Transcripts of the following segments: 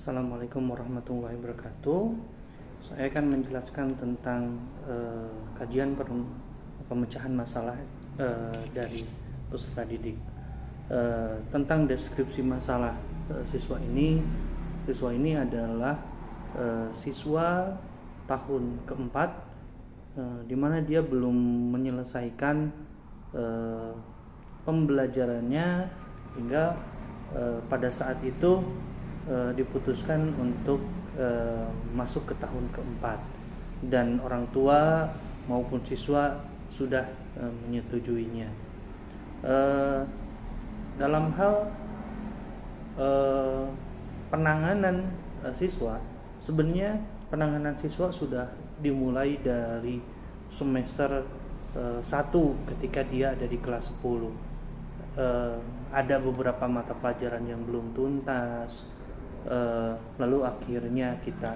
Assalamualaikum warahmatullahi wabarakatuh. Saya akan menjelaskan tentang kajian pemecahan masalah dari peserta didik. Tentang deskripsi masalah siswa ini adalah siswa tahun keempat, di mana dia belum menyelesaikan pembelajarannya hingga pada saat itu diputuskan untuk masuk ke tahun keempat, dan orang tua maupun siswa sudah menyetujuinya. Dalam hal penanganan siswa, sebenarnya penanganan siswa sudah dimulai dari semester 1 ketika dia ada di kelas 10. Ada beberapa mata pelajaran yang belum tuntas, lalu akhirnya kita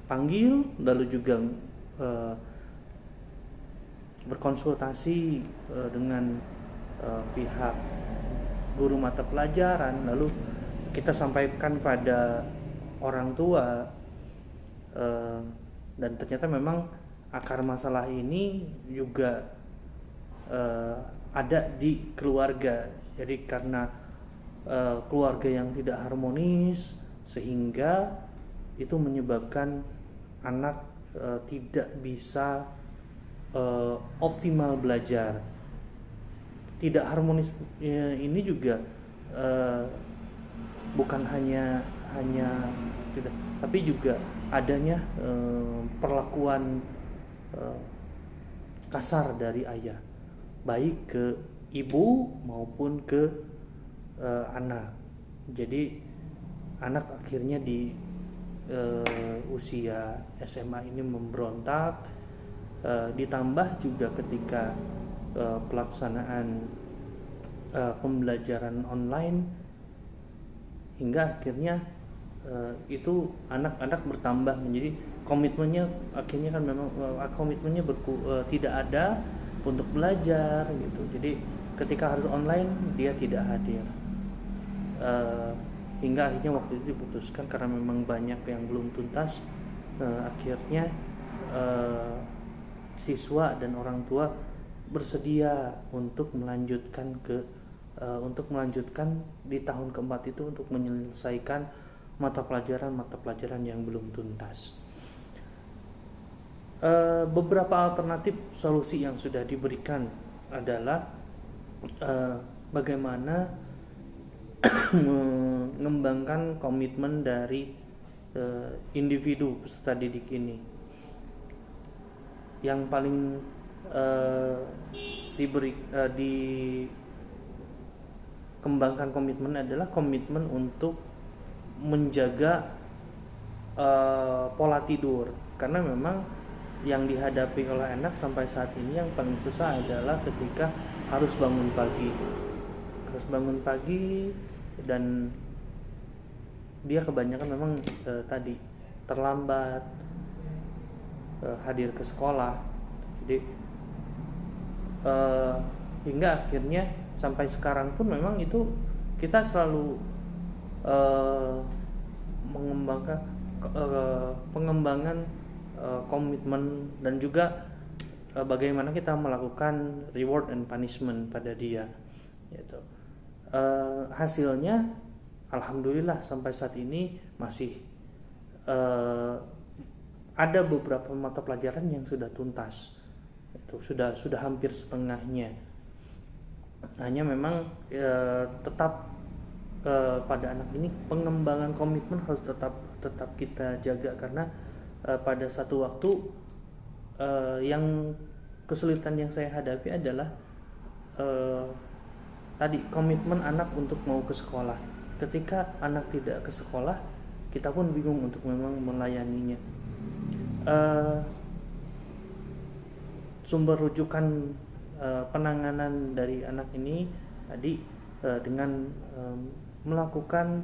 panggil, lalu juga berkonsultasi dengan pihak guru mata pelajaran, lalu kita sampaikan pada orang tua, dan ternyata memang akar masalah ini juga ada di keluarga. Jadi karena keluarga yang tidak harmonis, sehingga itu menyebabkan anak tidak bisa optimal belajar. Tidak harmonis ini juga bukan hanya tidak, tapi juga adanya perlakuan kasar dari ayah, baik ke ibu maupun ke anak. Jadi anak akhirnya di usia SMA ini memberontak, ditambah juga ketika pelaksanaan pembelajaran online, hingga akhirnya itu anak-anak bertambah menjadi komitmennya, akhirnya kan memang komitmennya tidak ada untuk belajar gitu. Jadi ketika harus online dia tidak hadir. Hingga akhirnya waktu itu diputuskan karena memang banyak yang belum tuntas, akhirnya siswa dan orang tua bersedia untuk melanjutkan di tahun keempat itu untuk menyelesaikan mata pelajaran yang belum tuntas. Beberapa alternatif solusi yang sudah diberikan adalah bagaimana mengembangkan komitmen dari individu peserta didik ini. Yang paling dikembangkan komitmen adalah komitmen untuk menjaga pola tidur, karena memang yang dihadapi oleh anak sampai saat ini yang paling susah adalah ketika harus bangun pagi dan dia kebanyakan memang tadi terlambat hadir ke sekolah. Jadi hingga akhirnya sampai sekarang pun memang itu kita selalu mengembangkan pengembangan komitmen, dan juga bagaimana kita melakukan reward and punishment pada dia gitu. Hasilnya alhamdulillah sampai saat ini masih ada beberapa mata pelajaran yang sudah tuntas, itu sudah hampir setengahnya. Hanya memang tetap pada anak ini pengembangan komitmen harus tetap kita jaga, karena pada satu waktu yang kesulitan yang saya hadapi adalah tadi komitmen anak untuk mau ke sekolah. Ketika anak tidak ke sekolah, kita pun bingung untuk memang melayaninya. Sumber rujukan penanganan dari anak ini tadi dengan melakukan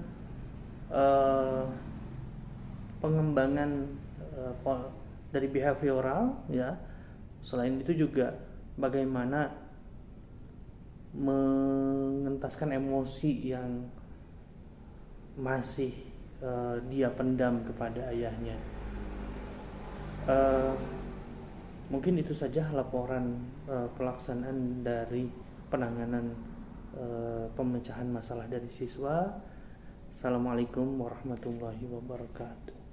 pengembangan dari behavioral, ya. Selain itu juga bagaimana mengentaskan emosi yang masih dia pendam kepada ayahnya. Uh, Mungkin itu saja laporan pelaksanaan dari penanganan pemecahan masalah dari siswa. Assalamualaikum warahmatullahi wabarakatuh.